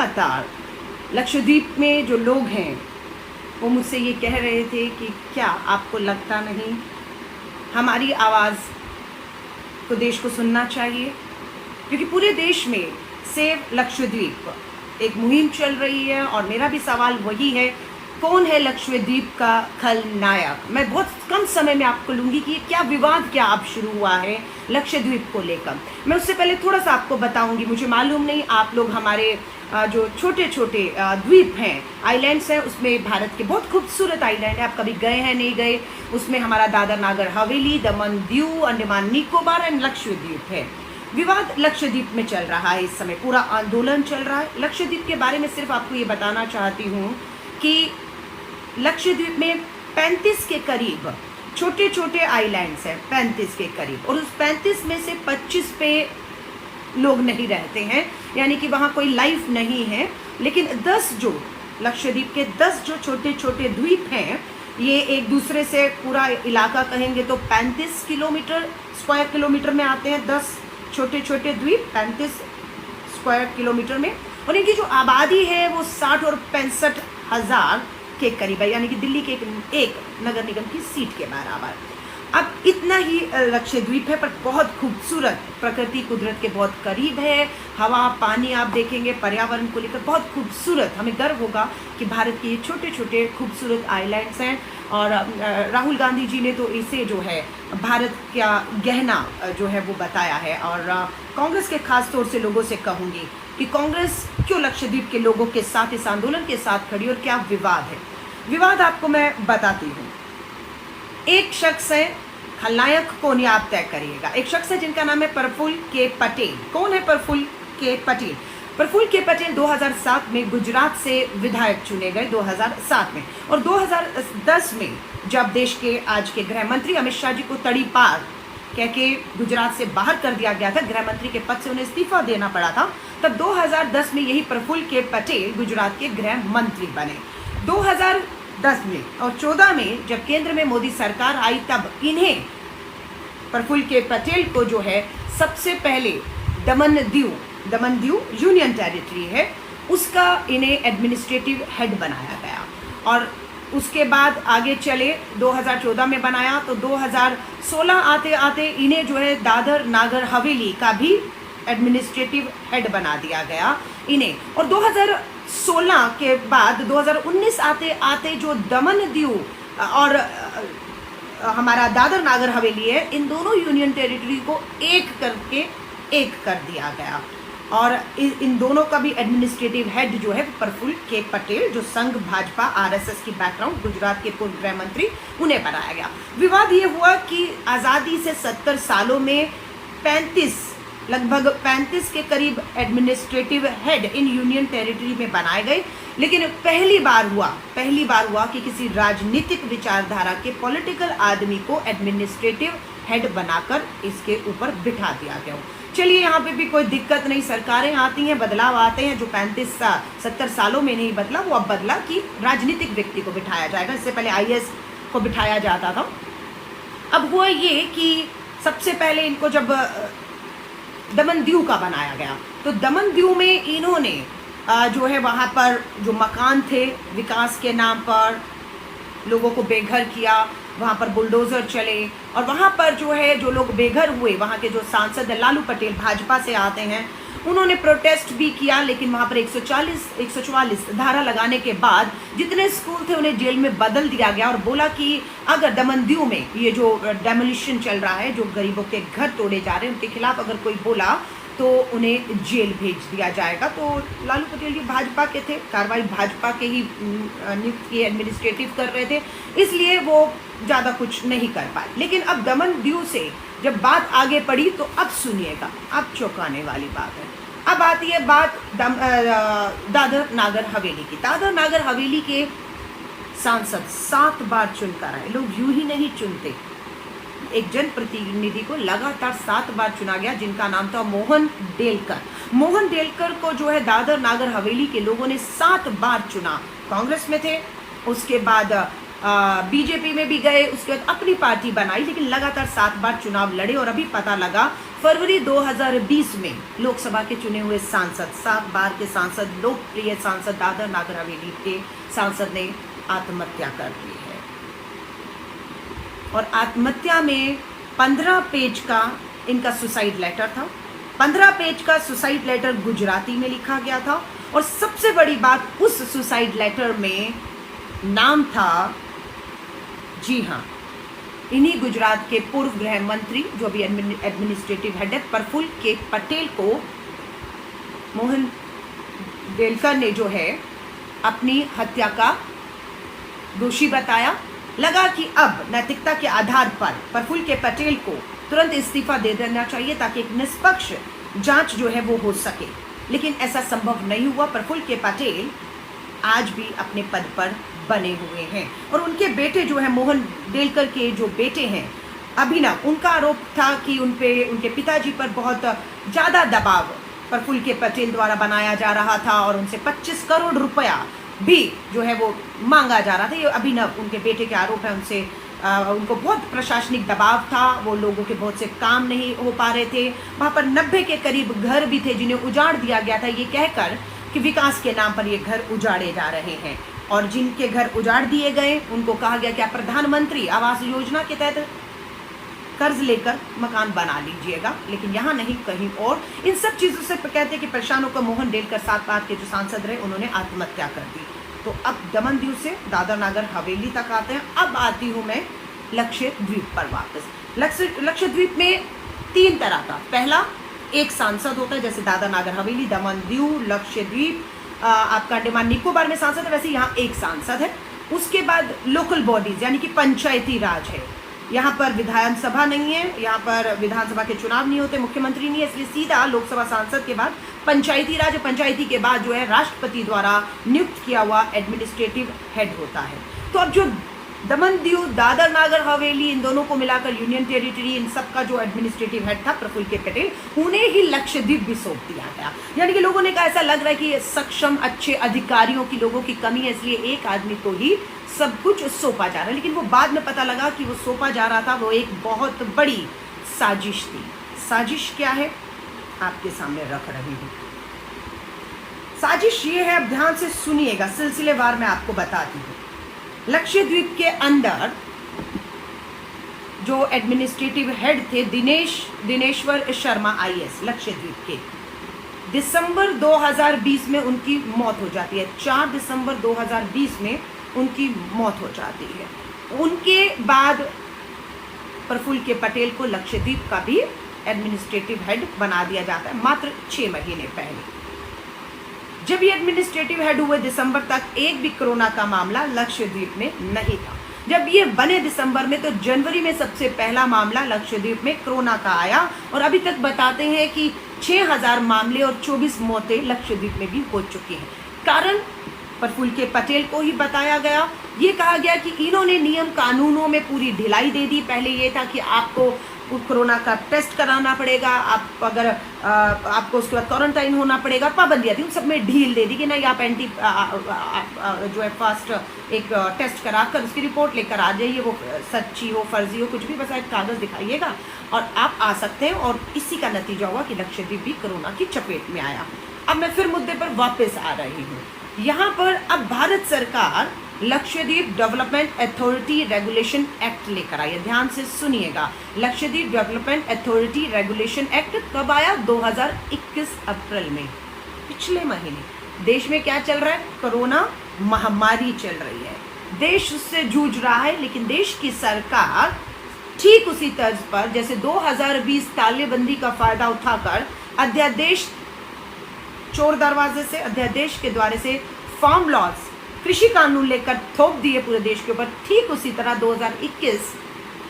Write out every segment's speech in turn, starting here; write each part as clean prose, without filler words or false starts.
लगातार लक्षद्वीप में जो लोग हैं वो मुझसे ये कह रहे थे कि क्या आपको लगता नहीं हमारी आवाज़ को देश को सुनना चाहिए, क्योंकि पूरे देश में सेव लक्षद्वीप एक मुहिम चल रही है। और मेरा भी सवाल वही है, कौन है लक्षद्वीप का खलनायक। मैं बहुत कम समय में आपको लूँगी कि क्या विवाद क्या अब शुरू हुआ है लक्षद्वीप को लेकर। मैं उससे पहले थोड़ा सा आपको बताऊंगी, मुझे मालूम नहीं आप लोग हमारे जो छोटे छोटे द्वीप हैं, आइलैंड्स हैं, उसमें भारत के बहुत खूबसूरत आइलैंड है, आप कभी गए हैं नहीं गए, उसमें हमारा दादर नागर हवेली, दमन दीव, अंडमान निकोबार एंड लक्षद्वीप है। विवाद लक्षद्वीप में चल रहा है, इस समय पूरा आंदोलन चल रहा है। लक्षद्वीप के बारे में सिर्फ आपको ये बताना चाहती हूँ कि लक्षद्वीप में 35 के करीब छोटे छोटे आइलैंड्स हैं, 35 के करीब, और उस 35 में से 25 पे लोग नहीं रहते हैं, यानी कि वहाँ कोई लाइफ नहीं है। लेकिन 10 जो लक्षद्वीप के 10 जो छोटे छोटे द्वीप हैं, ये एक दूसरे से पूरा इलाका कहेंगे तो 35 किलोमीटर स्क्वायर किलोमीटर में आते हैं। 10 छोटे छोटे द्वीप 35 स्क्वायर किलोमीटर में, और इनकी जो आबादी है वो 60 और 65 हज़ार के करीब है, यानी कि दिल्ली के एक नगर निगम की सीट के बराबर। अब इतना ही लक्षद्वीप है, पर बहुत खूबसूरत, प्रकृति कुदरत के बहुत करीब है। हवा पानी आप देखेंगे, पर्यावरण को लेकर बहुत खूबसूरत, हमें गर्व होगा कि भारत के ये छोटे छोटे खूबसूरत आइलैंड्स हैं। और राहुल गांधी जी ने तो इसे जो है भारत का गहना जो है वो बताया है। और कांग्रेस के खास तौर से लोगों से कहूँगी कि कांग्रेस क्यों लक्षद्वीप के लोगों के साथ इस आंदोलन के साथ खड़ी, और क्या विवाद है। विवाद आपको मैं बताती हूँ। एक शख्स है, खलनायक कौन है आप तय करिएगा। एक शख्स है जिनका नाम है प्रफुल्ल के पटेल। कौन है प्रफुल्ल के पटेल? प्रफुल्ल के पटेल 2007 में गुजरात से विधायक चुने गए, 2007 में। और 2010 में जब देश के आज के गृह मंत्री अमित शाह जी को तड़ीपार कह के गुजरात से बाहर कर दिया गया था, गृह मंत्री के पद से उन्हें इस्तीफा देना पड़ा था, तब 2010 में यही प्रफुल्ल के पटेल गुजरात के गृह मंत्री बने। 2010 में और 14 में जब केंद्र में मोदी सरकार आई, तब इन्हें प्रफुल्ल के पटेल को जो है सबसे पहले दमन दीव यूनियन टेरिटरी है, उसका इन्हें एडमिनिस्ट्रेटिव हेड बनाया गया। और उसके बाद आगे चले 2014 में बनाया, तो 2016 आते आते इन्हें जो है दादर नागर हवेली का भी एडमिनिस्ट्रेटिव हेड बना दिया गया इन्हें। और 2016 के बाद 2019 आते आते जो दमन दीव और हमारा दादर नागर हवेली है, इन दोनों यूनियन टेरिटरी को एक करके एक कर दिया गया। और इन दोनों का भी एडमिनिस्ट्रेटिव हेड जो है प्रफुल्ल के पटेल, जो संघ भाजपा आरएसएस की बैकग्राउंड, गुजरात के पूर्व गृह मंत्री, उन्हें बनाया गया। विवाद ये हुआ कि आज़ादी से 70 सालों में लगभग 35 के करीब administrative head in union territory में बनाए गए। लेकिन पहली बार हुआ कि किसी राजनीतिक विचारधारा के पॉलिटिकल आदमी को एडमिनिस्ट्रेटिव हेड बनाकर इसके ऊपर बिठा दिया गया। चलिए, यहाँ पे भी कोई दिक्कत नहीं, सरकारें आती हैं, बदलाव आते हैं। जो 35-70 सालों में नहीं बदला, वो अब बदला कि राजनीतिक व्यक्ति को बिठाया जाएगा। इससे पहले आईएएस को बिठाया जाता था। अब हुआ ये कि सबसे पहले इनको जब दमन दीव का बनाया गया, तो दमन दीव में इन्होंने जो है वहाँ पर जो मकान थे, विकास के नाम पर लोगों को बेघर किया, वहाँ पर बुलडोज़र चले। और वहाँ पर जो है जो लोग बेघर हुए, वहाँ के जो सांसद लालू पटेल भाजपा से आते हैं, उन्होंने प्रोटेस्ट भी किया। लेकिन वहाँ पर 144 धारा लगाने के बाद जितने स्कूल थे उन्हें जेल में बदल दिया गया, और बोला कि अगर दमन दीव में ये जो डेमोलिशन चल रहा है, जो गरीबों के घर तोड़े जा रहे हैं, उनके खिलाफ अगर कोई बोला तो उन्हें जेल भेज दिया जाएगा। तो लालू पटेल जी भाजपा के थे, कार्रवाई भाजपा के ही नियुक्त किए एडमिनिस्ट्रेटिव कर रहे थे, इसलिए वो ज़्यादा कुछ नहीं कर पाए। लेकिन अब दमन दीव से जब बात आगे बढ़ी, तो अब सुनिएगा, अब चौंकाने वाली बात है। अब आती है बात दादर नागर हवेली की। दादर नागर हवेली के सांसद 7 बार चुनकर आए। लोग यूं ही नहीं चुनते, एक जनप्रतिनिधि को लगातार 7 बार चुना गया, जिनका नाम था मोहन डेलकर। मोहन डेलकर को जो है दादर नागर हवेली के लोगों ने 7 बार चुना। कांग्रेस में थे, उसके बाद बीजेपी में भी गए, उसके बाद अपनी पार्टी बनाई, लेकिन लगातार 7 बार चुनाव लड़े और अभी पता लगा फरवरी 2020 में लोकसभा के चुने हुए सांसद, 7 बार के सांसद, लोकप्रिय सांसद दादर नागर हवेली के सांसद ने आत्महत्या कर ली है। और आत्महत्या में 15 पेज का इनका सुसाइड लेटर था। 15 पेज का सुसाइड लेटर गुजराती में लिखा गया था और सबसे बड़ी बात, उस सुसाइड लेटर में नाम था, जी हाँ, इन्हीं गुजरात के पूर्व गृह मंत्री जो अभी एडमिनिस्ट्रेटिव हेड है प्रफुल्ल के पटेल को मोहन डेलकर ने जो है अपनी हत्या का दोषी बताया। लगा कि अब नैतिकता के आधार पर प्रफुल्ल के पटेल को तुरंत इस्तीफा दे देना चाहिए ताकि एक निष्पक्ष जांच जो है वो हो सके, लेकिन ऐसा संभव नहीं हुआ। प्रफुल्ल के पटेल आज भी अपने पद पर बने हुए हैं और उनके बेटे जो है मोहन डेलकर के जो बेटे हैं अभिनव, उनका आरोप था कि उनके पिताजी पर बहुत ज़्यादा दबाव प्रफुल्ल के पटेल द्वारा बनाया जा रहा था और उनसे 25 करोड़ रुपया भी जो है वो मांगा जा रहा था। ये अभिनव उनके बेटे के आरोप है, उनसे उनको बहुत प्रशासनिक दबाव था, वो लोगों के बहुत से काम नहीं हो पा रहे थे। वहाँ पर 90 के करीब घर भी थे जिन्हें उजाड़ दिया गया था, ये कहकर कि विकास के नाम पर ये घर उजाड़े जा रहे हैं। और जिनके घर उजाड़ दिए गए उनको कहा गया कि आप प्रधानमंत्री आवास योजना के तहत कर्ज लेकर मकान बना लीजिएगा, लेकिन यहाँ नहीं कहीं और। इन सब चीज़ों से कहते हैं कि परेशानों को मोहन डेलकर 7 बार के जो सांसद रहे उन्होंने आत्महत्या कर दी। तो अब दमन-दीव से दादर नागर हवेली तक आते हैं। अब आती हूँ मैं लक्षद्वीप पर वापस। लक्षद्वीप में 3 तरह का, पहला एक सांसद होता है, जैसे दादर नागर हवेली, दमन-दीव, लक्षद्वीप, आपका अंडमान निकोबार में सांसद है, वैसे यहाँ एक सांसद है। उसके बाद लोकल बॉडीज यानी कि पंचायती राज है। यहाँ पर विधानसभा नहीं है, यहाँ पर विधानसभा के चुनाव नहीं होते, मुख्यमंत्री नहीं है, इसलिए सीधा लोकसभा सांसद के बाद पंचायती राज, पंचायती के बाद जो है राष्ट्रपति द्वारा नियुक्त किया हुआ एडमिनिस्ट्रेटिव हेड होता है। तो अब जो दमन दीव, दादर नागर हवेली, इन दोनों को मिलाकर यूनियन टेरिटरी, इन सब का जो एडमिनिस्ट्रेटिव हेड था प्रफुल्ल के पटेल, उन्हें ही लक्षद्वीप भी सौंप दिया गया। यानी कि लोगों ने कहा ऐसा लग रहा है कि सक्षम अच्छे अधिकारियों की लोगों की कमी है, इसलिए एक आदमी को ही सब कुछ सौंपा जा रहा है। लेकिन वो बाद में पता लगा कि वो सौंपा जा रहा था वो एक बहुत बड़ी साजिश थी। साजिश क्या है आपके सामने रख रही हूँ। साजिश ये है, अब ध्यान से सुनिएगा, सिलसिलेवार मैं आपको बताती हूँ। लक्षद्वीप के अंदर जो एडमिनिस्ट्रेटिव हेड थे दिनेश्वर शर्मा IAS लक्षद्वीप के, दिसंबर 2020 में उनकी मौत हो जाती है। 4 दिसंबर 2020 में उनकी मौत हो जाती है। उनके बाद प्रफुल्ल के पटेल को लक्षद्वीप का भी एडमिनिस्ट्रेटिव हेड बना दिया जाता है मात्र 6 महीने पहले। जब ये एडमिनिस्ट्रेटिव हेड हुए दिसंबर तक एक भी कोरोना का मामला लक्षद्वीप में नहीं था। जब ये बने दिसंबर में, तो जनवरी में सबसे पहला मामला लक्षद्वीप में कोरोना का आया और अभी तक बताते हैं कि 6000 मामले और 24 मौतें लक्षद्वीप में भी हो चुकी हैं। कारण प्रफुल्ल के पटेल को ही बताया गया। ये कहा गया कि इन्होंने नियम कानूनों में पूरी ढिलाई दे दी। पहले ये था कि आपको कोरोना का टेस्ट कराना पड़ेगा, आप अगर आपको उसके बाद क्वारंटाइन होना पड़ेगा, पाबंदियाँ थी, उन सब में ढील दे दी कि नहीं, आप जो है फास्ट एक टेस्ट करा कर उसकी रिपोर्ट लेकर आ जाइए, वो सच्ची हो फर्जी हो कुछ भी, बस एक कागज़ दिखाइएगा और आप आ सकते हैं। और इसी का नतीजा हुआ कि लक्षद्वीप भी कोरोना की चपेट में आया। अब मैं फिर मुद्दे पर वापस आ रही हूँ। यहाँ पर अब भारत सरकार Lakshadweep development authority regulation act लेकर आई है। ध्यान से सुनिएगा, Lakshadweep development authority regulation act कब आया? 2021 अप्रैल में, पिछले महीने। देश में क्या चल रहा है? कोरोना महामारी चल रही है, देश उससे जूझ रहा है, लेकिन देश की सरकार ठीक उसी तर्ज पर जैसे 2020 तालेबंदी का फायदा उठाकर अध्यादेश, चोर दरवाजे से अध्यादेश के द्वारा से फार्म लॉज, कृषि कानून लेकर थोप दिए पूरे देश के ऊपर, ठीक उसी तरह 2021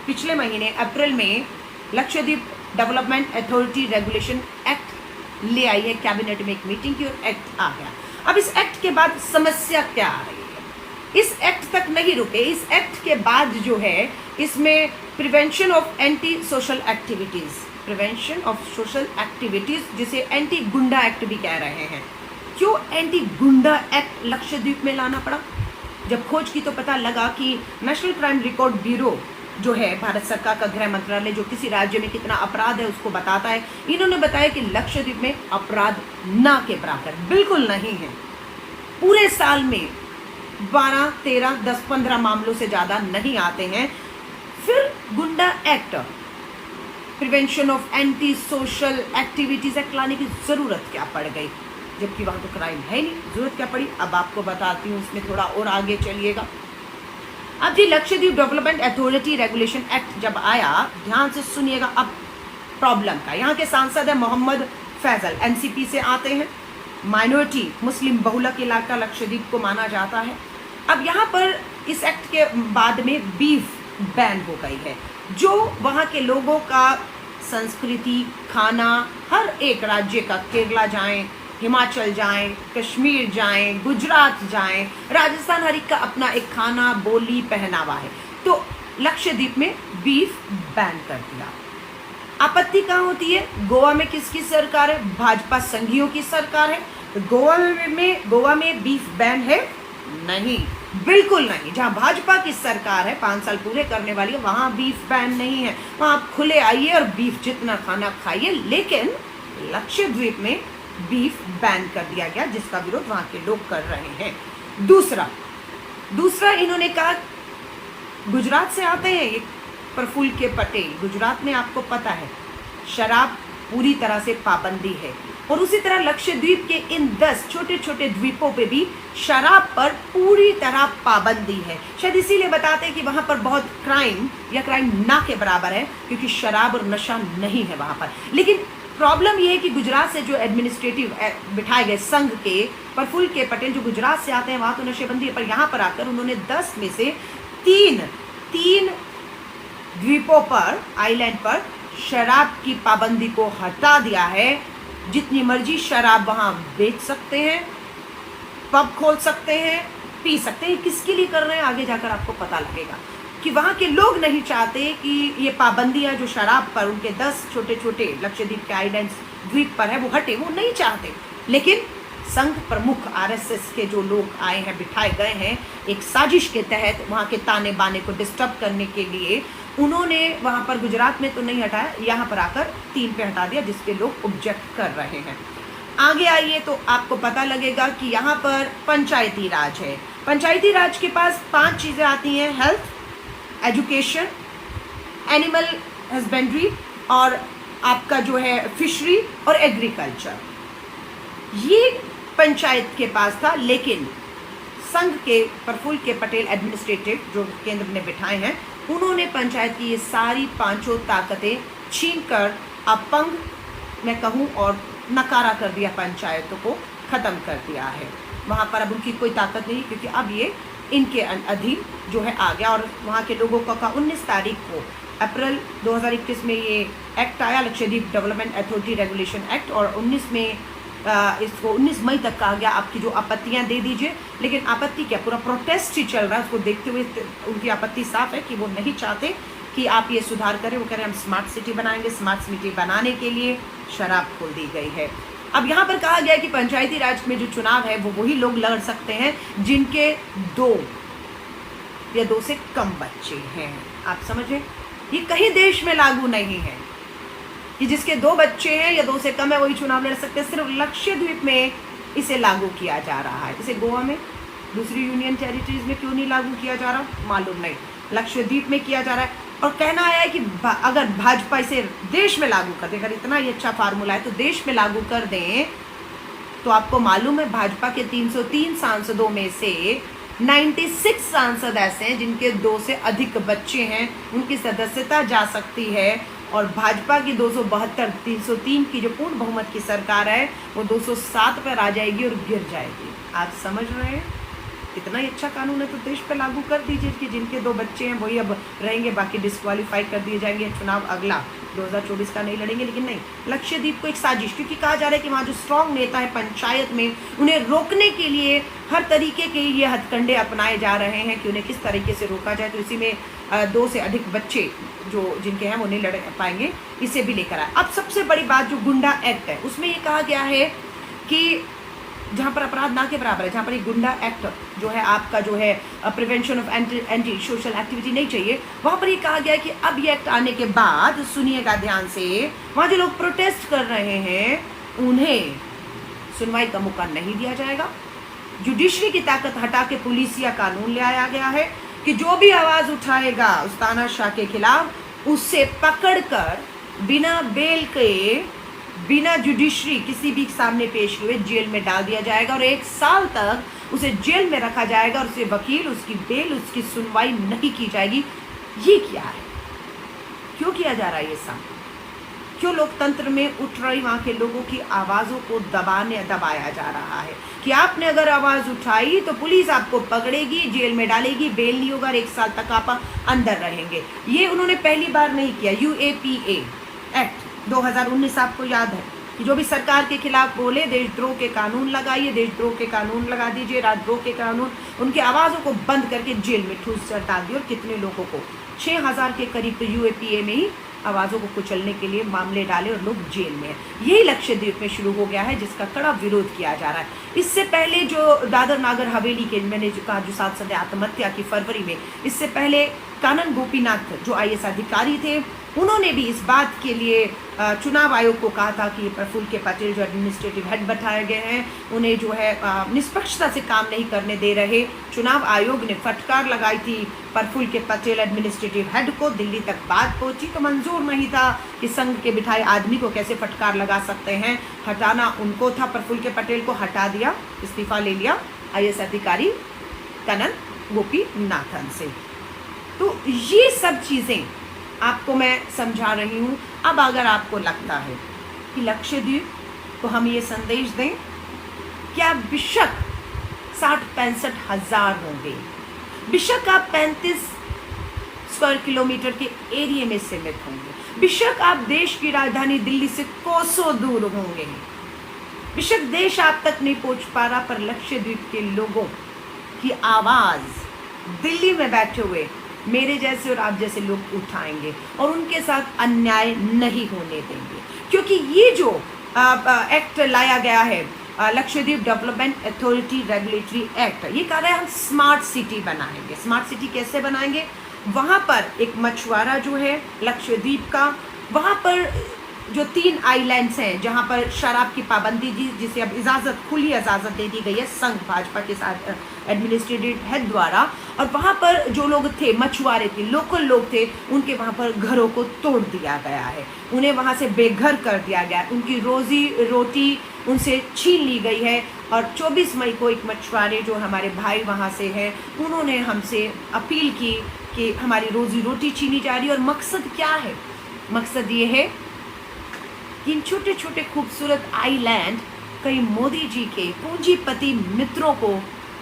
पिछले महीने अप्रैल में Lakshadweep development authority regulation act ले आई है। कैबिनेट में एक मीटिंग की और एक्ट आ गया। अब इस एक्ट के बाद समस्या क्या आ रही है? इस एक्ट तक नहीं रुके, इस एक्ट के बाद जो है इसमें prevention of anti social activities, prevention of social activities जिसे एंटी गुंडा एक्ट भी कह रहे हैं। क्यों एंटी गुंडा एक्ट लक्षद्वीप में लाना पड़ा? जब खोज की तो पता लगा कि नेशनल क्राइम रिकॉर्ड ब्यूरो जो है भारत सरकार का गृह मंत्रालय, जो किसी राज्य में कितना अपराध है उसको बताता है, इन्होंने बताया कि लक्षद्वीप में अपराध ना के बराबर बिल्कुल नहीं है। पूरे साल में 12, 13, 10, 15 मामलों से ज़्यादा नहीं आते हैं। फिर गुंडा act, prevention of anti social activities act लाने की ज़रूरत क्या पड़ गई, जबकि वहाँ तो क्राइम है नहीं, ज़रूरत क्या पड़ी अब आपको बताती हूँ। इसमें थोड़ा और आगे चलिएगा। अब जी Lakshadweep development authority regulation act जब आया, ध्यान से सुनिएगा अब प्रॉब्लम का। यहाँ के सांसद है मोहम्मद फैजल, एनसीपी से आते हैं, माइनॉरिटी मुस्लिम बहुलक इलाका लक्षद्वीप को माना जाता है। अब यहाँ पर इस एक्ट के बाद में बीफ बैन हो गई है, जो वहाँ के लोगों का संस्कृति, खाना, हर एक राज्य का, केरला जाएं, हिमाचल जाएं, कश्मीर जाएं, गुजरात जाएं, राजस्थान, हर एक का अपना एक खाना, बोली, पहनावा है। तो लक्षद्वीप में बीफ बैन कर दिया। आपत्ति कहाँ होती है? गोवा में किसकी सरकार है? भाजपा संघियों की सरकार है। तो गोवा में बीफ बैन है? नहीं, बिल्कुल नहीं। जहाँ भाजपा की सरकार है, 5 साल पूरे करने वाली है, वहाँ बीफ बैन नहीं है। वहाँ आप खुले आइए और बीफ जितना खाना खाइए, लेकिन लक्षद्वीप में बीफ बैन कर दिया गया, जिसका विरोध वहाँ के लोग कर रहे हैं। दूसरा इन्होंने कहा, गुजरात से आते हैं ये प्रफुल्ल के पटेल। गुजरात में आपको पता है शराब पूरी तरह से पाबंदी है, और उसी तरह लक्षद्वीप के इन 10 छोटे छोटे द्वीपों पे भी शराब पर पूरी तरह पाबंदी है। शायद इसीलिए बताते हैं कि वहाँ पर बहुत क्राइम या क्राइम ना के बराबर है, क्योंकि शराब और नशा नहीं है वहाँ पर। लेकिन प्रॉब्लम ये है कि गुजरात से जो एडमिनिस्ट्रेटिव बिठाए गए संघ के प्रफुल्ल के पटेल, जो गुजरात से आते हैं, वहाँ तो नशेबंदी है, पर यहाँ पर आकर उन्होंने 10 में से 3 द्वीपों पर, आइलैंड पर शराब की पाबंदी को हटा दिया है। जितनी मर्जी शराब वहाँ बेच सकते हैं, पब खोल सकते हैं, पी सकते हैं। किसके लिए कर रहे हैं आगे जाकर आपको पता लगेगा, कि वहाँ के लोग नहीं चाहते कि ये पाबंदियाँ जो शराब पर उनके 10 छोटे छोटे लक्षद्वीप के आइलैंड्स द्वीप पर है वो हटे, वो नहीं चाहते। लेकिन संघ प्रमुख आरएसएस के जो लोग आए हैं, बिठाए गए हैं एक साजिश के तहत वहाँ के ताने बाने को डिस्टर्ब करने के लिए, उन्होंने वहाँ पर गुजरात में तो नहीं हटाया, यहाँ पर आकर 3 पे हटा दिया, जिसके लोग ऑब्जेक्ट कर रहे हैं। आगे आइए तो आपको पता लगेगा कि यहाँ पर पंचायती राज है। पंचायती राज के पास 5 चीज़ें आती हैं: हेल्थ, एजुकेशन, एनिमल हस्बेंड्री, और आपका जो है फिशरी और एग्रीकल्चर। ये पंचायत के पास था, लेकिन संघ के प्रफुल्ल के पटेल एडमिनिस्ट्रेटिव जो केंद्र ने बिठाए हैं, उन्होंने पंचायत की ये सारी 5 ताकतें छीनकर अपंग मैं कहूँ और नकारा कर दिया, पंचायतों को ख़त्म कर दिया है। वहाँ पर अब उनकी कोई ताकत नहीं, क्योंकि अब ये इनके अधीन जो है आ गया। और वहाँ के लोगों का 19 तारीख को अप्रैल 2021 में ये एक्ट आया, Lakshadweep development authority regulation act, और 19 में इसको 19 मई तक कहा गया आपकी जो आपत्तियां दे दीजिए। लेकिन आपत्ति क्या, पूरा प्रोटेस्ट ही चल रहा है। उसको देखते हुए उनकी आपत्ति साफ है कि वो नहीं चाहते कि आप ये सुधार करें। वो कह रहे हैं हम स्मार्ट सिटी बनाएंगे, स्मार्ट सिटी बनाने के लिए शराब खोल दी गई है। अब यहाँ पर कहा गया है कि पंचायती राज में जो चुनाव है वो वही लोग लड़ सकते हैं जिनके 2 या 2 से कम बच्चे हैं। आप समझे, ये कहीं देश में लागू नहीं है कि जिसके 2 बच्चे हैं या 2 से कम है वही चुनाव लड़ सकते हैं। सिर्फ लक्षद्वीप में इसे लागू किया जा रहा है। इसे गोवा में, दूसरी यूनियन टेरिटरीज में क्यों नहीं लागू किया जा रहा मालूम नहीं, लक्षद्वीप में किया जा रहा है। और कहना आया है कि अगर भाजपा इसे देश में लागू कर दे, अगर इतना ही अच्छा फार्मूला है तो देश में लागू कर दें, तो आपको मालूम है भाजपा के 303 सांसदों में से 96 सांसद ऐसे हैं जिनके 2 से अधिक बच्चे हैं, उनकी सदस्यता जा सकती है। और भाजपा की 272, 303 की जो पूर्ण बहुमत की सरकार है वो 207 पर आ जाएगी और गिर जाएगी। आप समझ रहे हैं, इतना ही अच्छा कानून है तो देश पे लागू कर दीजिए कि जिनके 2 बच्चे हैं वही अब रहेंगे, बाकी डिस्क्वालीफाई कर दिए जाएंगे। चुनाव अगला 2024 का नहीं लड़ेंगे। लेकिन नहीं, लक्षद्वीप को एक साजिश, क्योंकि कहा जा रहा है कि वहाँ जो स्ट्रॉन्ग नेता है पंचायत में, उन्हें रोकने के लिए हर तरीके के ये हथकंडे अपनाए जा रहे हैं कि उन्हें किस तरीके से रोका जाए। तो इसी में 2 से अधिक बच्चे जो जिनके हैं वो नहीं लड़ पाएंगे, इसे भी लेकर आए। अब सबसे बड़ी बात जो गुंडा एक्ट है उसमें ये कहा गया है कि जहाँ पर अपराध ना के बराबर है, जहाँ पर एक गुंडा एक्ट जो है आपका जो है prevention of anti social activity नहीं चाहिए, वहाँ पर ये कहा गया है कि अब ये एक्ट आने के बाद, सुनिएगा ध्यान से, वहाँ जो लोग प्रोटेस्ट कर रहे हैं उन्हें सुनवाई का मौका नहीं दिया जाएगा। जुडिशरी की ताकत हटा के पुलिसिया कानून ले आया गया है कि जो भी आवाज़ उठाएगा उस तानाशाह के खिलाफ, उससे पकड़कर बिना बेल के, बिना जुडिशरी किसी भी सामने पेश हुए जेल में डाल दिया जाएगा और 1 साल तक उसे जेल में रखा जाएगा और उसे वकील, उसकी बेल, उसकी सुनवाई नहीं की जाएगी। ये क्या है? क्यों किया जा रहा है ये सब? क्यों लोकतंत्र में उठ रही वहाँ के लोगों की आवाज़ों को दबाया जा रहा है कि आपने अगर आवाज़ उठाई तो पुलिस आपको पकड़ेगी, जेल में डालेगी, बेल नहीं होगा और 1 साल तक आप अंदर रहेंगे। ये उन्होंने पहली बार नहीं किया। UAPA एक्ट 2019 आपको याद है कि जो भी सरकार के खिलाफ बोले, देशद्रोह के कानून लगाइए, देशद्रोह के कानून लगा दीजिए, राजद्रोह के कानून, उनकी आवाज़ों को बंद करके जेल में ठूस डाल दिए और कितने लोगों को, 6000 के करीब तो UAPA में ही आवाज़ों को कुचलने के लिए मामले डाले और लोग जेल में हैं। यही लक्षद्वीप में शुरू हो गया है जिसका कड़ा विरोध किया जा रहा है। इससे पहले जो दादर नागर हवेली के, मैंने जो कहा, जो सांसद ने आत्महत्या की फरवरी में, इससे पहले कानन गोपीनाथ जो IAS अधिकारी थे, उन्होंने भी इस बात के लिए चुनाव आयोग को कहा था कि प्रफुल्ल के पटेल जो एडमिनिस्ट्रेटिव हेड बैठाए गए हैं, उन्हें जो है निष्पक्षता से काम नहीं करने दे रहे। चुनाव आयोग ने फटकार लगाई थी प्रफुल्ल के पटेल एडमिनिस्ट्रेटिव हेड को। दिल्ली तक बात पहुंची तो मंजूर नहीं था कि संघ के बिठाए आदमी को कैसे फटकार लगा सकते हैं। हटाना उनको था, प्रफुल्ल के पटेल को हटा दिया, इस्तीफा ले लिया IAS अधिकारी कानन गोपीनाथन से। तो ये सब चीज़ें आपको मैं समझा रही हूँ। अब अगर आपको लगता है कि लक्षद्वीप को हम ये संदेश दें कि आप बेशक 60-65 हज़ार होंगे, बेशक आप 35 स्क्वायर किलोमीटर के एरिया में सीमित होंगे, बेशक आप देश की राजधानी दिल्ली से कोसों दूर होंगे, बेशक देश आप तक नहीं पहुँच पा रहा, पर लक्षद्वीप के लोगों की आवाज़ दिल्ली में बैठे हुए मेरे जैसे और आप जैसे लोग उठाएंगे और उनके साथ अन्याय नहीं होने देंगे। क्योंकि ये जो एक्ट लाया गया है, Lakshadweep development authority regulatory act, ये कह रहा है हम स्मार्ट सिटी बनाएंगे। स्मार्ट सिटी कैसे बनाएंगे? वहाँ पर एक मछुआरा जो है लक्षद्वीप का, वहाँ पर जो 3 आइलैंड्स हैं जहाँ पर शराब की पाबंदी जिसे अब खुली इजाज़त दे दी गई है संघ भाजपा के साथ एडमिनिस्ट्रेटिव हेड द्वारा, और वहाँ पर जो लोग थे, मछुआरे थे, लोकल लोग थे, उनके वहाँ पर घरों को तोड़ दिया गया है, उन्हें वहाँ से बेघर कर दिया गया, उनकी रोज़ी रोटी उनसे छीन ली गई है। और 24 मई को एक मछुआरे जो हमारे भाई वहाँ से हैं, उन्होंने हमसे अपील की कि हमारी रोज़ी रोटी छीनी जा रही है। और मकसद क्या है? मकसद ये है कि इन छोटे छोटे खूबसूरत आइलैंड कई मोदी जी के पूंजीपति मित्रों को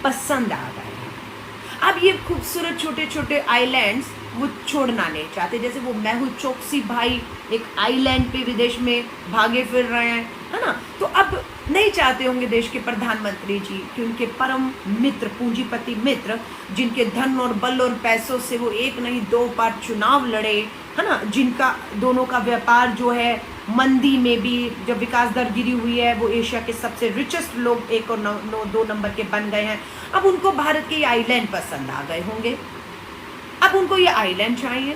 पसंद आ गए हैं। अब ये खूबसूरत छोटे छोटे आइलैंड्स वो छोड़ना नहीं चाहते। जैसे वो मेहुल चोकसी भाई एक आइलैंड पे विदेश में भागे फिर रहे हैं, है ना, तो अब नहीं चाहते होंगे देश के प्रधानमंत्री जी कि उनके परम मित्र, पूंजीपति मित्र, जिनके धन और बल और पैसों से वो 1 नहीं 2 बार चुनाव लड़े, है ना, जिनका दोनों का व्यापार जो है मंदी में भी, जब विकास दर गिरी हुई है, वो एशिया के सबसे रिचेस्ट लोग 1 और 2 नंबर के बन गए हैं। अब उनको भारत के ये आइलैंड पसंद आ गए होंगे, अब उनको ये आइलैंड चाहिए,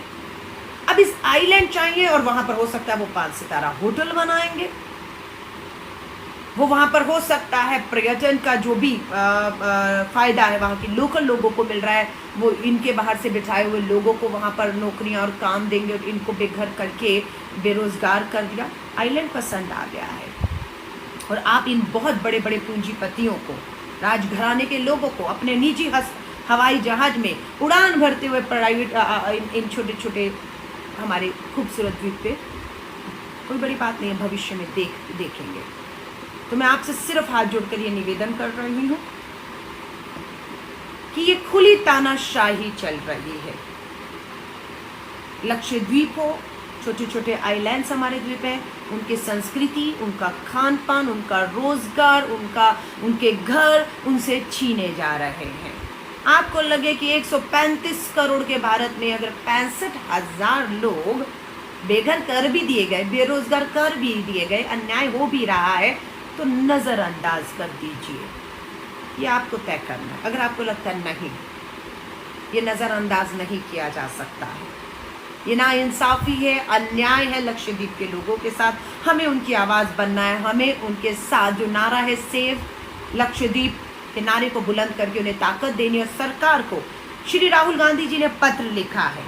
अब इस आइलैंड चाहिए और वहाँ पर हो सकता है वो 5 सितारा होटल बनाएंगे, वो वहाँ पर हो सकता है पर्यटन का जो भी फ़ायदा है वहाँ के लोकल लोगों को मिल रहा है, वो इनके बाहर से बिठाए हुए लोगों को वहाँ पर नौकरियाँ और काम देंगे और इनको बेघर करके बेरोज़गार कर दिया। आइलैंड पसंद आ गया है और आप इन बहुत बड़े बड़े पूंजीपतियों को, राजघराने के लोगों को अपने निजी हवाई जहाज़ में उड़ान भरते हुए प्राइवेट इन छोटे छोटे हमारे खूबसूरत द्वीप पे, कोई बड़ी बात नहीं है, भविष्य में देखेंगे। तो मैं आपसे सिर्फ हाथ जोड़कर ये निवेदन कर रही हूँ कि ये खुली तानाशाही चल रही है। लक्षद्वीप हो, छोटे छोटे आइलैंड्स हमारे द्वीप हैं, उनकी संस्कृति, उनका खान पान, उनका रोजगार, उनके घर उनसे छीने जा रहे हैं। आपको लगे कि 135 करोड़ के भारत में अगर 65,000 लोग बेघर कर भी दिए गए, बेरोजगार कर भी दिए गए, अन्याय हो भी रहा है, तो नज़रअंदाज कर दीजिए। ये आपको तय करना है। अगर आपको लगता है नहीं, ये नज़रअंदाज नहीं किया जा सकता है, ये नाइंसाफ़ी है, अन्याय है लक्षद्वीप के लोगों के साथ, हमें उनकी आवाज़ बनना है। हमें उनके साथ जो नारा है सेव लक्षद्वीप के नारे को बुलंद करके उन्हें ताकत देनी है। सरकार को श्री राहुल गांधी जी ने पत्र लिखा है,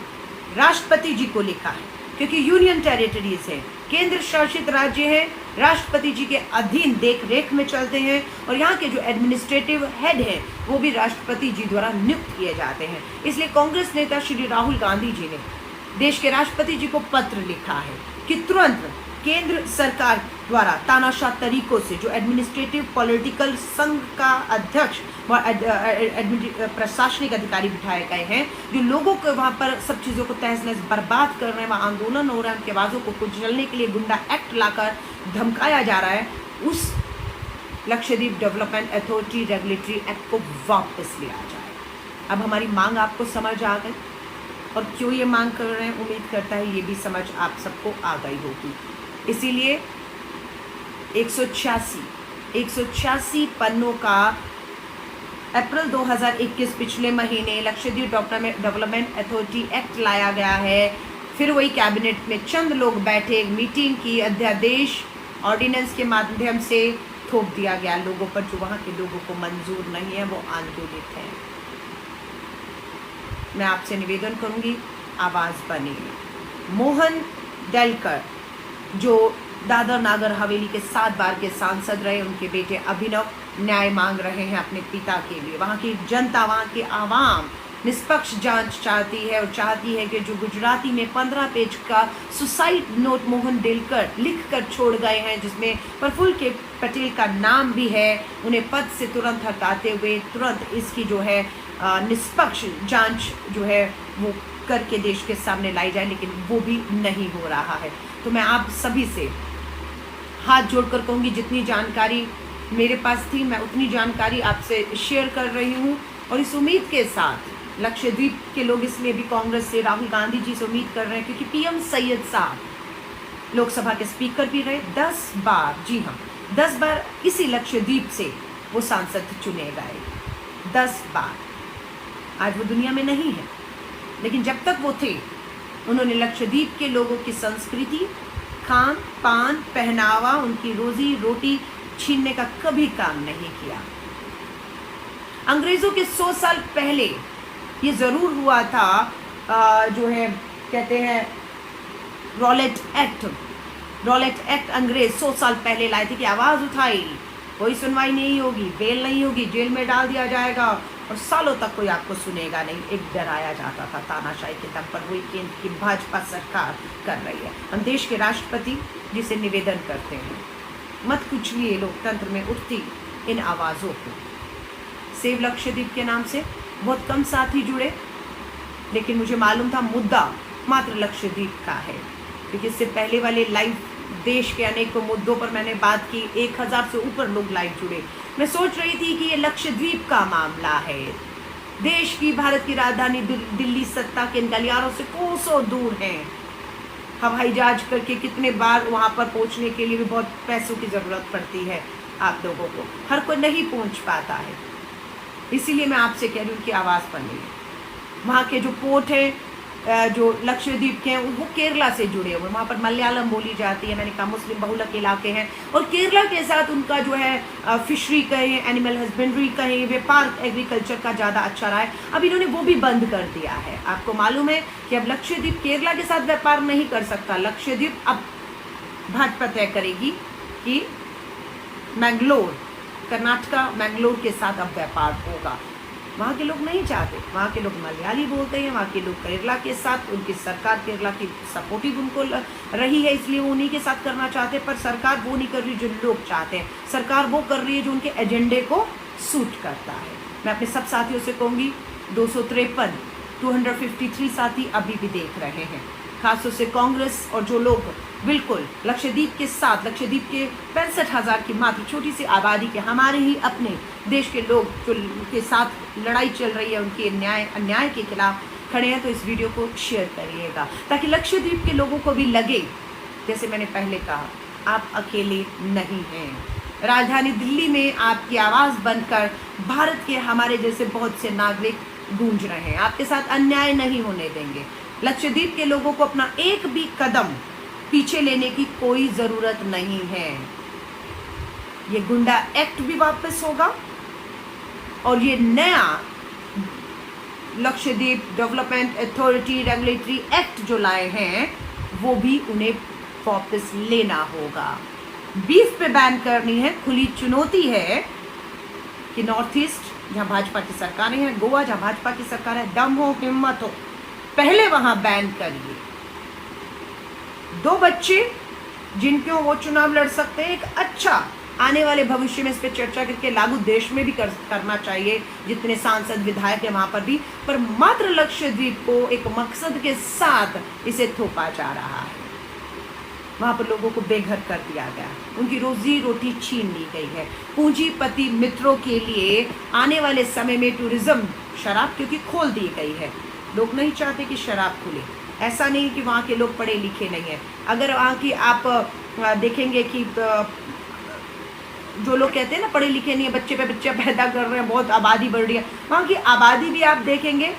राष्ट्रपति जी को लिखा है, क्योंकि यूनियन टेरिटरीज है, केंद्र शासित राज्य है, राष्ट्रपति जी के अधीन देख रेख में चलते हैं और यहाँ के जो एडमिनिस्ट्रेटिव हेड हैं वो भी राष्ट्रपति जी द्वारा नियुक्त किए जाते हैं। इसलिए कांग्रेस नेता श्री राहुल गांधी जी ने देश के राष्ट्रपति जी को पत्र लिखा है कि तुरंत केंद्र सरकार द्वारा तानाशाह तरीकों से जो एडमिनिस्ट्रेटिव पॉलिटिकल संघ का अध्यक्ष व प्रशासनिक अधिकारी बिठाए गए हैं, जो लोगों को वहाँ पर सब चीज़ों को तहस नहस बर्बाद कर रहे हैं, वहाँ आंदोलन हो रहा है, उनकी आवाज़ों को कुचलने के लिए गुंडा एक्ट लाकर धमकाया जा रहा है, उस Lakshadweep development authority regulatory act को वापस लिया जाए। अब हमारी मांग आपको समझ आ गई, और क्यों ये मांग कर रहे हैं उम्मीद करता है ये भी समझ आप सबको आ गई होगी। इसीलिए 186 पन्नों का अप्रैल 2021 पिछले महीने लक्षद्वीप डेवलपमेंट अथॉरिटी एक्ट लाया गया है। फिर वही कैबिनेट में चंद लोग बैठे, मीटिंग की, अध्यादेश ऑर्डिनेंस के माध्यम से थोप दिया गया लोगों पर, जो वहाँ के लोगों को मंजूर नहीं है, वो आंदोलित हैं। मैं आपसे निवेदन करूंगी, आवाज़ बनिए। मोहन डेलकर जो दादर नागर हवेली के 7 बार के सांसद रहे, उनके बेटे अभिनव न्याय मांग रहे हैं अपने पिता के लिए। वहाँ की जनता, वहाँ की आवाम निष्पक्ष जांच चाहती है और चाहती है कि जो गुजराती में 15 पेज का सुसाइड नोट मोहन डेलकर लिख कर छोड़ गए हैं, जिसमें प्रफुल्ल के पटेल का नाम भी है, उन्हें पद से तुरंत हटाते हुए तुरंत इसकी जो है निष्पक्ष जांच जो है वो करके देश के सामने लाई जाए, लेकिन वो भी नहीं हो रहा है। तो मैं आप सभी से हाथ जोड़कर कहूँगी, जितनी जानकारी मेरे पास थी मैं उतनी जानकारी आपसे शेयर कर रही हूँ, और इस उम्मीद के साथ लक्षद्वीप के लोग इसलिए भी कांग्रेस से, राहुल गांधी जी से उम्मीद कर रहे हैं, क्योंकि पीएम सैयद साहब लोकसभा के स्पीकर भी रहे 10 बार, जी हाँ 10 बार इसी लक्षद्वीप से वो सांसद चुने गए, 10 बार। आज वो दुनिया में नहीं है, लेकिन जब तक वो थे उन्होंने लक्षद्वीप के लोगों की संस्कृति, खान पान, पहनावा, उनकी रोजी रोटी छीनने का कभी काम नहीं किया। अंग्रेज़ों के 100 साल पहले ये ज़रूर हुआ था, जो है कहते हैं रॉलेट एक्ट अंग्रेज 100 साल पहले लाए थे कि आवाज़ उठाई, कोई सुनवाई नहीं होगी, बेल नहीं होगी, जेल में डाल दिया जाएगा और सालों तक कोई आपको सुनेगा नहीं। एक डराया जाता था, तानाशाही के दम पर वही केंद्र की भाजपा सरकार कर रही है। हम देश के राष्ट्रपति जी से निवेदन करते हैं, मत कुचलिए लोकतंत्र में उठती इन आवाज़ों को। सेव लक्षद्वीप के नाम से बहुत कम साथी जुड़े, लेकिन मुझे मालूम था मुद्दा मात्र लक्षद्वीप का है, क्योंकि इससे पहले वाले लाइव देश के अनेकों मुद्दों पर मैंने बात की, 1000 से ऊपर लोग लाइव जुड़े। मैं सोच रही थी कि ये लक्षद्वीप का मामला है, देश की, भारत की राजधानी दिल्ली सत्ता के इन गलियारों से कोसों दूर है। हवाई जहाज करके कितने बार वहाँ पर पहुँचने के लिए भी बहुत पैसों की ज़रूरत पड़ती है आप लोगों को, हर कोई नहीं पहुँच पाता है। इसीलिए मैं आपसे कह रही हूँ कि आवाज़ बनिए। वहाँ के जो पोर्ट है, जो लक्षद्वीप के हैं, वो केरला से जुड़े हुए, वहाँ पर मलयालम बोली जाती है। मैंने कहा मुस्लिम बहुलक इलाके हैं, और केरला के साथ उनका जो है फिशरी कहें, एनिमल हस्बेंड्री कहें, व्यापार एग्रीकल्चर का ज़्यादा अच्छा रहा है। अब इन्होंने वो भी बंद कर दिया है। आपको मालूम है कि अब लक्षद्वीप केरला के साथ व्यापार नहीं कर सकता। लक्षद्वीप अब भाजपा तय करेगी कि मैंगलोर, कर्नाटका मैंगलोर के साथ अब व्यापार होगा। वहाँ के लोग नहीं चाहते, वहाँ के लोग मलयाली बोलते हैं, वहाँ के लोग केरला के साथ, उनकी सरकार केरला की सपोर्टिव उनको रही है, इसलिए वो उन्हीं के साथ करना चाहते हैं। पर सरकार वो नहीं कर रही जो लोग चाहते हैं, सरकार वो कर रही है जो उनके एजेंडे को सूट करता है। मैं अपने सब साथियों से कहूँगी, 253 साथी अभी भी देख रहे हैं, खासतौर से कांग्रेस और जो लोग बिल्कुल लक्षद्वीप के साथ, लक्षद्वीप के 65,000 की मात्र छोटी सी आबादी के, हमारे ही अपने देश के लोग जो के साथ लड़ाई चल रही है, उनके अन्याय के खिलाफ खड़े हैं, तो इस वीडियो को शेयर करिएगा, ताकि लक्षद्वीप के लोगों को भी लगे, जैसे मैंने पहले कहा, आप अकेले नहीं हैं। राजधानी दिल्ली में आपकी आवाज़ बनकर भारत के हमारे जैसे बहुत से नागरिक गूंज रहे हैं। आपके साथ अन्याय नहीं होने देंगे। लक्षद्वीप के लोगों को अपना एक भी कदम पीछे लेने की कोई ज़रूरत नहीं है। ये गुंडा एक्ट भी वापस होगा और ये नया Lakshadweep development authority regulatory act जो लाए हैं वो भी उन्हें वापस लेना होगा। बीफ पे बैन करनी है। खुली चुनौती है कि नॉर्थ ईस्ट जहां भाजपा की सरकारें हैं, गोवा जहां भाजपा की सरकार है, दम हो हिम्मत हो पहले वहां बैन करिए। 2 बच्चे जिनके वो चुनाव लड़ सकते हैं, एक अच्छा आने वाले भविष्य में इस पर चर्चा करके लागू देश में भी करना चाहिए। जितने सांसद विधायक हैं वहां पर भी, पर मात्र लक्षद्वीप को एक मकसद के साथ इसे थोपा जा रहा है। वहां पर लोगों को बेघर कर दिया गया, उनकी रोजी रोटी छीन ली गई है। पूंजीपति मित्रों के लिए आने वाले समय में टूरिज्म शराब क्योंकि खोल दी गई है। लोग नहीं चाहते कि शराब खुले। ऐसा नहीं कि वहाँ के लोग पढ़े लिखे नहीं हैं। अगर वहाँ की आप देखेंगे कि जो लोग कहते हैं ना पढ़े लिखे नहीं है, बच्चे पे बच्चे पैदा कर रहे हैं, बहुत आबादी बढ़ रही है, वहाँ की आबादी भी आप देखेंगे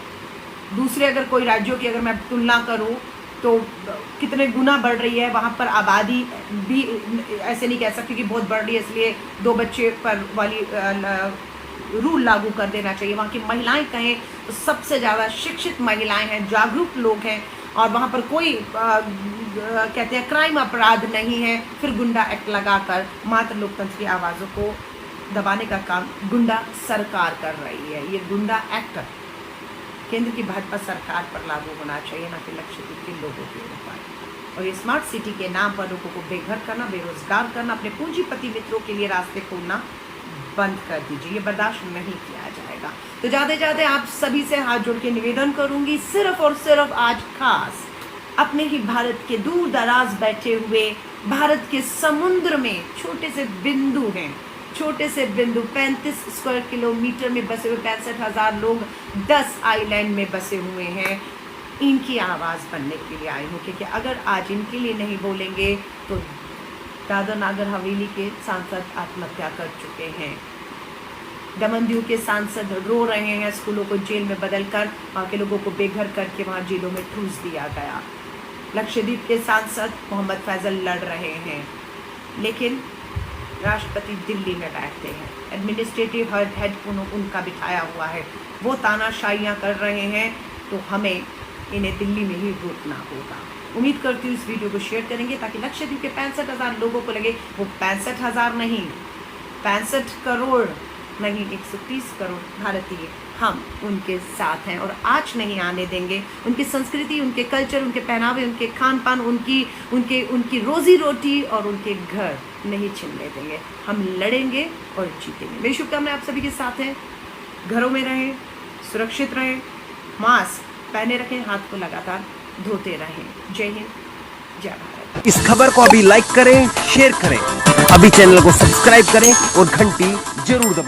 दूसरे अगर कोई राज्यों की अगर मैं तुलना करूँ तो कितने गुना बढ़ रही है। वहाँ पर आबादी भी ऐसे नहीं कह सकती कि बहुत बढ़ रही है इसलिए 2 बच्चे पर वाली रूल लागू कर देना चाहिए। वहाँ की महिलाएं कहें तो सबसे ज़्यादा शिक्षित महिलाएं हैं, जागरूक लोग हैं और वहाँ पर कोई कहते हैं क्राइम अपराध नहीं है। फिर गुंडा एक्ट लगाकर मात्र लोकतंत्र की आवाज़ों को दबाने का काम गुंडा सरकार कर रही है। ये गुंडा एक्ट केंद्र की भाजपा सरकार पर लागू होना चाहिए, ना कि लक्षद्वीप के लोगों के ऊपर। और ये स्मार्ट सिटी के नाम पर लोगों को बेघर करना, बेरोजगार करना, अपने पूंजीपति मित्रों के लिए रास्ते खोलना बंद कर दीजिए। ये बर्दाश्त नहीं किया जाएगा। तो जाते जाते आप सभी से हाथ जोड़ के निवेदन करूंगी, सिर्फ और सिर्फ आज खास अपने ही भारत के दूर दराज बैठे हुए भारत के समुद्र में छोटे से बिंदु हैं, छोटे से बिंदु 35 स्क्वायर किलोमीटर में बसे हुए 65,000 लोग 10 आइलैंड में बसे हुए हैं। इनकी आवाज़ बनने के लिए आई हूँ, क्योंकि अगर आज इनके लिए नहीं बोलेंगे तो दादर नागर हवेली के सांसद आत्महत्या कर चुके हैं। दमन दीव के सांसद रो रहे हैं, स्कूलों को जेल में बदलकर वहाँ के लोगों को बेघर करके वहाँ जेलों में ठूस दिया गया। लक्षद्वीप के सांसद मोहम्मद फैजल लड़ रहे हैं, लेकिन राष्ट्रपति दिल्ली में बैठते हैं, एडमिनिस्ट्रेटिव हेड उनका बिठाया हुआ है, वो तानाशाहियाँ कर रहे हैं। तो हमें इन्हें दिल्ली में ही रोकना होगा। उम्मीद करती हूँ इस वीडियो को शेयर करेंगे ताकि लक्षद्वीप के 65,000 लोगों को लगे वो 65,000 नहीं, 65 करोड़ नहीं, 130 करोड़ भारतीय हम उनके साथ हैं और आज नहीं आने देंगे। उनकी संस्कृति, उनके कल्चर, उनके पहनावे, उनके खान पान, उनकी रोजी रोटी और उनके घर नहीं छीनने देंगे। हम लड़ेंगे और जीतेंगे। मेरी शुभकामनाएं आप सभी के साथ हैं। घरों में रहें, सुरक्षित रहें, मास्क पहने रखें, हाथ को लगातार धोते रहें। जय हिंद, जय भारत। इस खबर को अभी लाइक करें, शेयर करें, अभी चैनल को सब्सक्राइब करें और घंटी जरूर दबाएं।